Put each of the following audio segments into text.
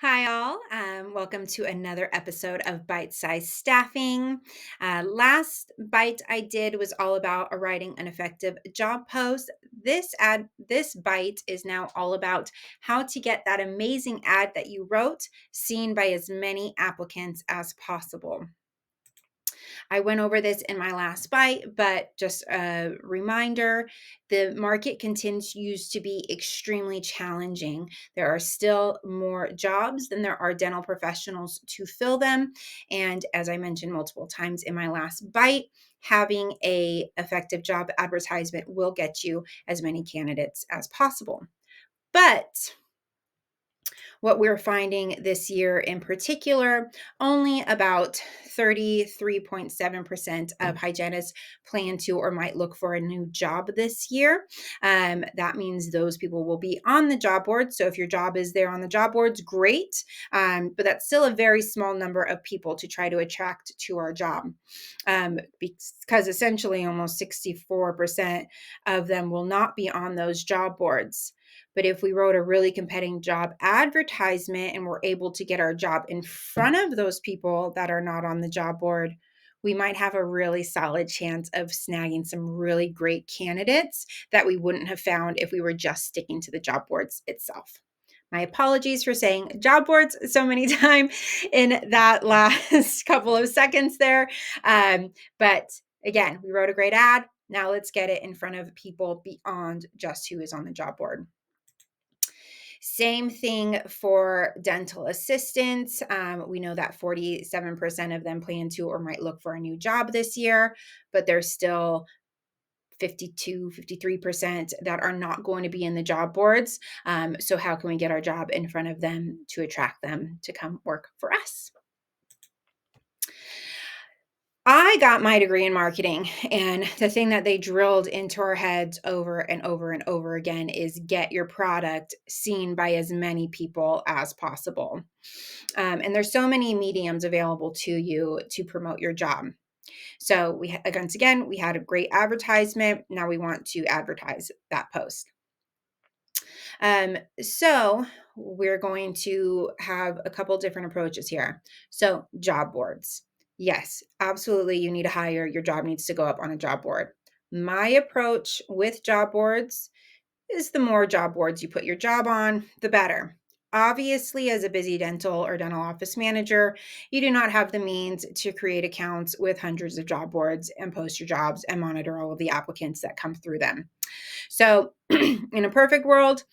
Hi, all. Welcome to another episode of Bite Size Staffing. Last bite I did was all about writing an effective job post. This bite is now all about how to get that amazing ad that you wrote seen by as many applicants as possible. I went over this in my last bite, but just a reminder, the market continues to be extremely challenging. There are still more jobs than there are dental professionals to fill them. And as I mentioned multiple times in my last bite, having a effective job advertisement will get you as many candidates as possible. But what we're finding this year in particular, only about 33.7% of hygienists plan to or might look for a new job this year. That means those people will be on the job board. So if your job is there on the job boards, great. But that's still a very small number of people to try to attract to our job, because essentially almost 64% of them will not be on those job boards. But if we wrote a really compelling job advertisement and we're able to get our job in front of those people that are not on the job board, we might have a really solid chance of snagging some really great candidates that we wouldn't have found if we were just sticking to the job boards itself. My apologies for saying job boards so many times in that last couple of seconds there. But again, we wrote a great ad. Now let's get it in front of people beyond just who is on the job board. Same thing for dental assistants. We know that 47% of them plan to or might look for a new job this year, but there's still 53% that are not going to be in the job boards. So how can we get our job in front of them to attract them to come work for us? I got my degree in marketing, and the thing that they drilled into our heads over and over and over again is get your product seen by as many people as possible. And there's so many mediums available to you to promote your job. So once again, we had a great advertisement. Now we want to advertise that post. So we're going to have a couple different approaches here. So job boards. Yes, absolutely. You need to hire. Your job needs to go up on a job board. My approach with job boards is the more job boards you put your job on, the better. Obviously, as a busy dental or dental office manager, you do not have the means to create accounts with hundreds of job boards and post your jobs and monitor all of the applicants that come through them. So, in a perfect world,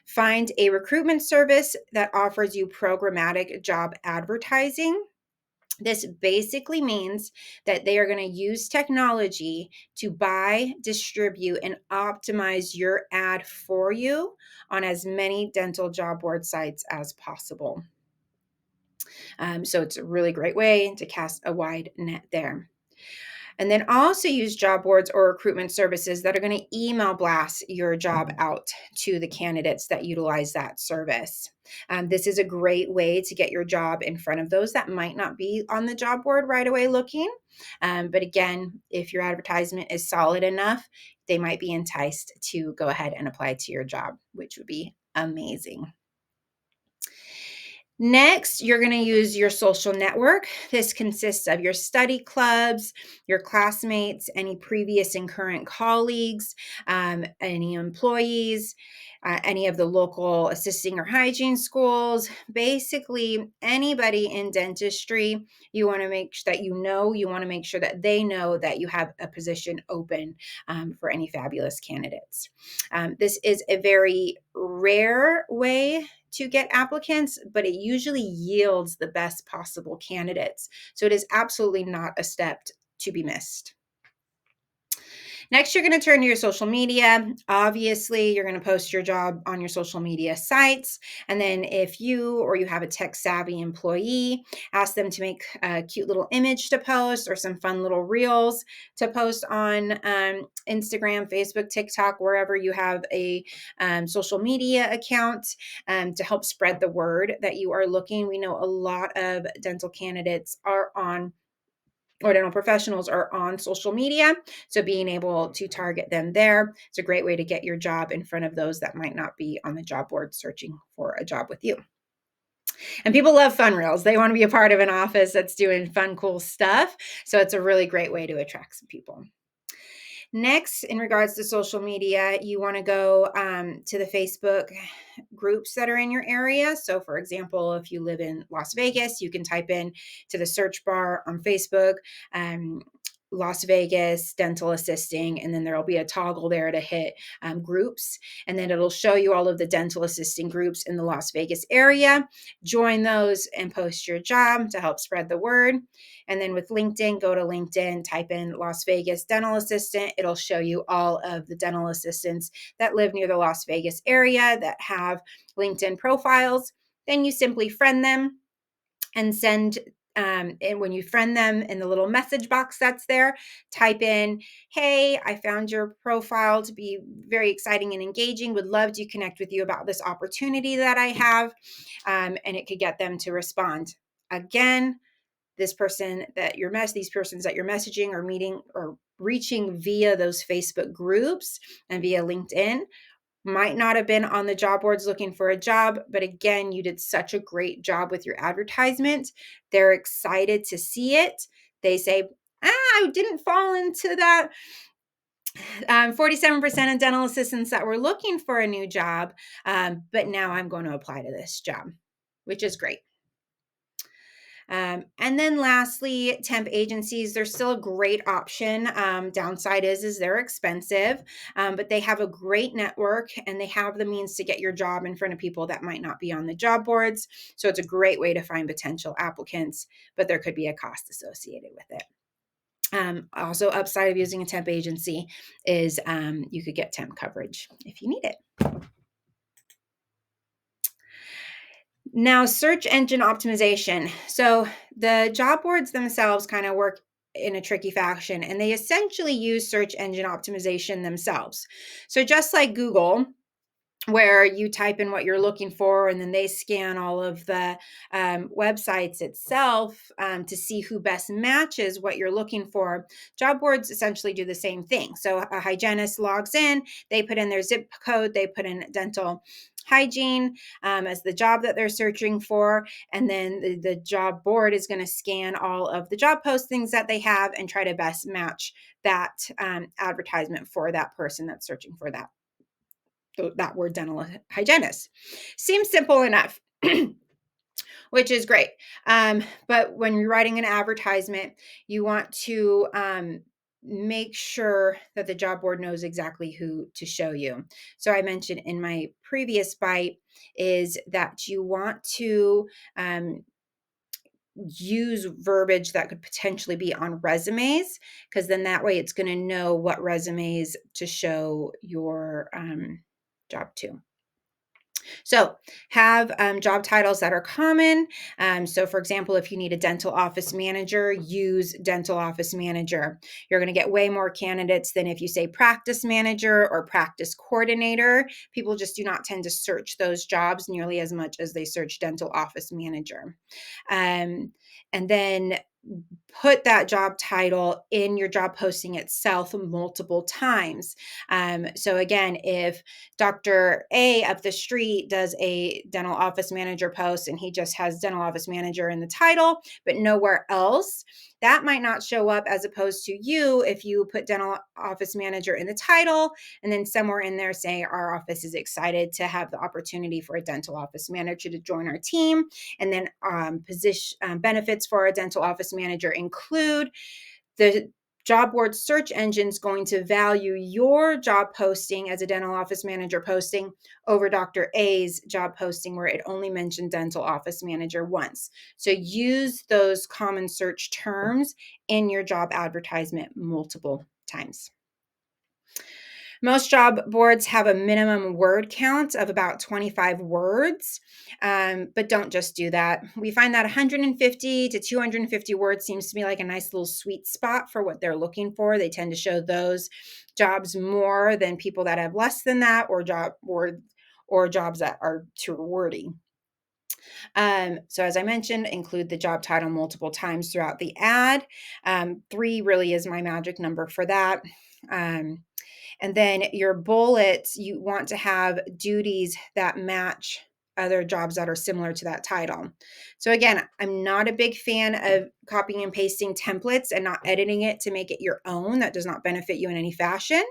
find a recruitment service that offers you programmatic job advertising. This basically means that they are going to use technology to buy, distribute, and optimize your ad for you on as many dental job board sites as possible. So it's a really great way to cast a wide net there. And then also use job boards or recruitment services that are going to email blast your job out to the candidates that utilize that service. This is a great way to get your job in front of those that might not be on the job board right away looking. But again, if your advertisement is solid enough, they might be enticed to go ahead and apply to your job, which would be amazing. Next, you're going to use your social network. This consists of your study clubs, your classmates, any previous and current colleagues, any employees, any of the local assisting or hygiene schools, basically anybody in dentistry. You want to make sure that you want to make sure that they know that you have a position open for any fabulous candidates. This is a very rare way to get applicants, but it usually yields the best possible candidates. So it is absolutely not a step to be missed. Next, you're going to turn to your social media. Obviously, you're going to post your job on your social media sites. And then if you have a tech savvy employee, ask them to make a cute little image to post or some fun little reels to post on Instagram, Facebook, TikTok, wherever you have a social media account to help spread the word that you are looking. We know a lot of dental candidates are on or dental professionals are on social media. So being able to target them there, it's a great way to get your job in front of those that might not be on the job board searching for a job with you. And people love fun reels. They want to be a part of an office that's doing fun, cool stuff. So it's a really great way to attract some people. Next, in regards to social media, you want to go to the Facebook groups that are in your area. So, for example, if you live in Las Vegas, you can type in to the search bar on Facebook, um, Las Vegas dental assisting, and then there'll be a toggle there to hit groups, and then it'll show you all of the dental assisting groups in the Las Vegas area. Join those and post your job to help spread the word. And then with LinkedIn, go to LinkedIn, type in Las Vegas dental assistant. It'll show you all of the dental assistants that live near the Las Vegas area that have LinkedIn profiles. Then you simply friend them and send. And when you friend them in the little message box that's there, type in, hey, I found your profile to be very exciting and engaging. Would love to connect with you about this opportunity that I have. And it could get them to respond. Again, these persons that you're messaging or meeting or reaching via those Facebook groups and via LinkedIn might not have been on the job boards looking for a job, but again, you did such a great job with your advertisement. They're excited to see it. They say, I didn't fall into that 47% of dental assistants that were looking for a new job, but now I'm going to apply to this job, which is great. And then lastly, temp agencies, they're still a great option. Downside is they're expensive, but they have a great network and they have the means to get your job in front of people that might not be on the job boards. So it's a great way to find potential applicants, but there could be a cost associated with it. Also, upside of using a temp agency is you could get temp coverage if you need it. Now, search engine optimization. So the job boards themselves kind of work in a tricky fashion, and they essentially use search engine optimization themselves. So just like Google, where you type in what you're looking for and then they scan all of the websites itself to see who best matches what you're looking for. Job boards essentially do the same thing. So a hygienist logs in, they put in their zip code, they put in dental hygiene as the job that they're searching for, and then the job board is going to scan all of the job postings that they have and try to best match that advertisement for that person that's searching for that word, dental hygienist. Seems simple enough, which is great. But when you're writing an advertisement, you want to make sure that the job board knows exactly who to show you. So I mentioned in my previous bite is that you want to use verbiage that could potentially be on resumes, because then that way it's going to know what resumes to show your job to. So have job titles that are common. So for example, if you need a dental office manager, use dental office manager. You're going to get way more candidates than if you say practice manager or practice coordinator. People just do not tend to search those jobs nearly as much as they search dental office manager. And then put that job title in your job posting itself multiple times. So again, if Dr. A up the street does a dental office manager post and he just has dental office manager in the title, but nowhere else, that might not show up, as opposed to you if you put dental office manager in the title and then somewhere in there say our office is excited to have the opportunity for a dental office manager to join our team. And then benefits for a dental office manager include the job board search engine's going to value your job posting as a dental office manager posting over Dr. A's job posting where it only mentioned dental office manager once. So use those common search terms in your job advertisement multiple times. Most job boards have a minimum word count of about 25 words, but don't just do that. We find that 150 to 250 words seems to be like a nice little sweet spot for what they're looking for. They tend to show those jobs more than people that have less than that, or jobs that are too wordy. So as I mentioned, include the job title multiple times throughout the ad. 3 really is my magic number for that. And then your bullets, you want to have duties that match other jobs that are similar to that title. So again, I'm not a big fan of copying and pasting templates and not editing it to make it your own. That does not benefit you in any fashion.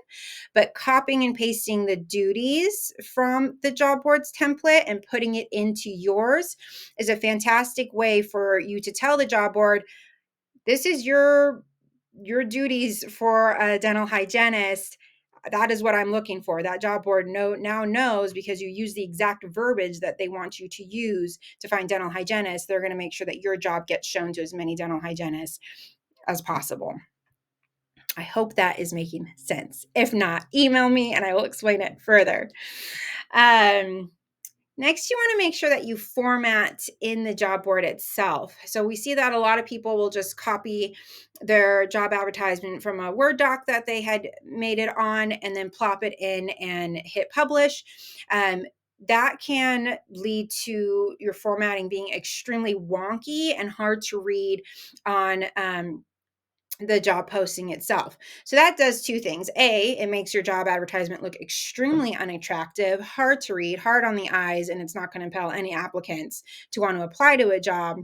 But copying and pasting the duties from the job boards template and putting it into yours is a fantastic way for you to tell the job board, this is your duties for a dental hygienist. That is what I'm looking for. That job board now knows, because you use the exact verbiage that they want you to use to find dental hygienists. They're going to make sure that your job gets shown to as many dental hygienists as possible. I hope that is making sense. If not, email me and I will explain it further. Next, you want to make sure that you format in the job board itself. So we see that a lot of people will just copy their job advertisement from a Word doc that they had made it on and then plop it in and hit publish. That can lead to your formatting being extremely wonky and hard to read on the job posting itself. So that does two things. A, it makes your job advertisement look extremely unattractive, hard to read, hard on the eyes, and it's not going to compel any applicants to want to apply to a job.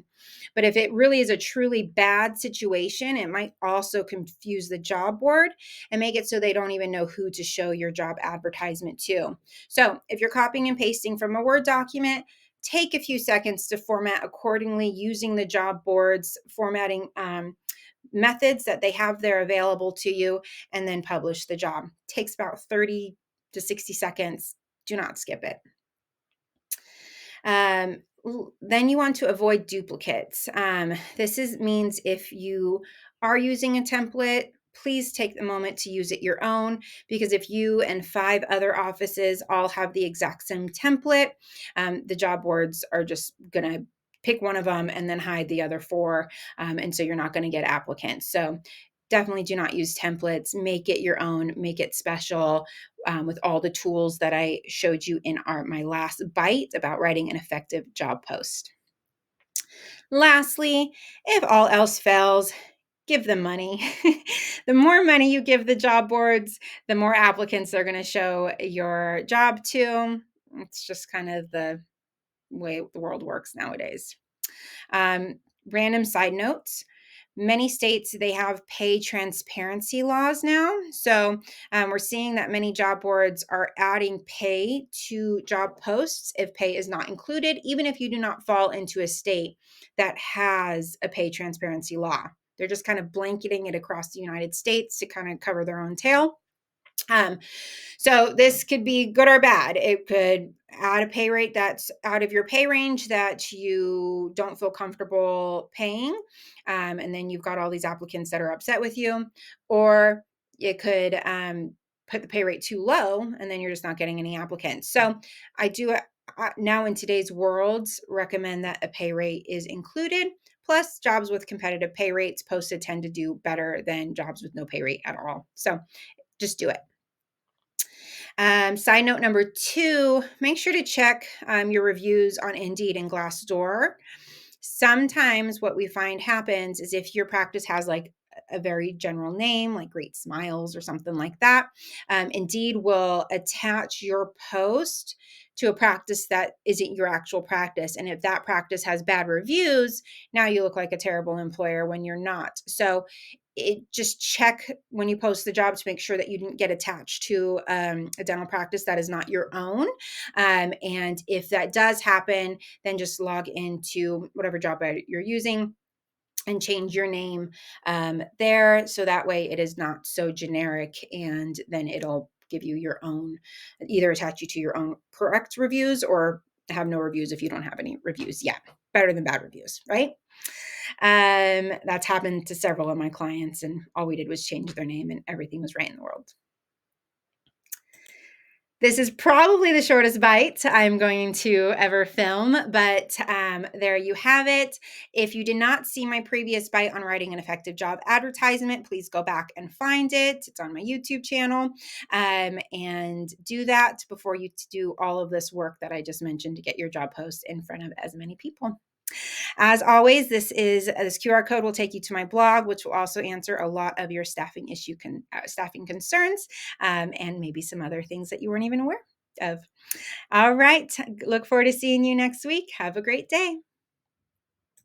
But if it really is a truly bad situation, it might also confuse the job board and make it so they don't even know who to show your job advertisement to. So if you're copying and pasting from a Word document, take a few seconds to format accordingly using the job board's formatting methods that they have there available to you, and then publish the job. Takes about 30 to 60 seconds. Do not skip it. Then you want to avoid duplicates. Means if you are using a template, please take the moment to use it your own, because if you and 5 other offices all have the exact same template, the job boards are just going to pick one of them and then hide the other 4. And so you're not going to get applicants. So definitely do not use templates. Make it your own, make it special, with all the tools that I showed you in my last bite about writing an effective job post. Lastly, if all else fails, give them money. The more money you give the job boards, the more applicants they're going to show your job to. It's just kind of the way the world works nowadays. Random side notes. Many states, they have pay transparency laws now. So we're seeing that many job boards are adding pay to job posts if pay is not included, even if you do not fall into a state that has a pay transparency law. They're just kind of blanketing it across the United States to kind of cover their own tail. So this could be good or bad. It could add a pay rate that's out of your pay range that you don't feel comfortable paying. And then you've got all these applicants that are upset with you. Or it could put the pay rate too low, and then you're just not getting any applicants. So I do now, in today's world, recommend that a pay rate is included. Plus, jobs with competitive pay rates posted tend to do better than jobs with no pay rate at all. So just do it. Side note number 2, make sure to check your reviews on Indeed and Glassdoor. Sometimes what we find happens is if your practice has like a very general name, like Great Smiles or something like that, Indeed will attach your post to a practice that isn't your actual practice. And if that practice has bad reviews, now you look like a terrible employer when you're not. So just check when you post the job to make sure that you didn't get attached to a dental practice that is not your own. And if that does happen, then just log into whatever job you're using and change your name there. So that way it is not so generic, and then it'll give you your own, either attach you to your own correct reviews or have no reviews if you don't have any reviews yet. Better than bad reviews, right? That's happened to several of my clients, and all we did was change their name and everything was right in the world. This is probably the shortest bite I'm going to ever film, but there you have it. If you did not see my previous bite on writing an effective job advertisement, please go back and find it. It's on my YouTube channel, and do that before you do all of this work that I just mentioned to get your job post in front of as many people. As always, this QR code will take you to my blog, which will also answer a lot of your staffing concerns, and maybe some other things that you weren't even aware. Of. All right. Look forward to seeing you next week. Have a great day.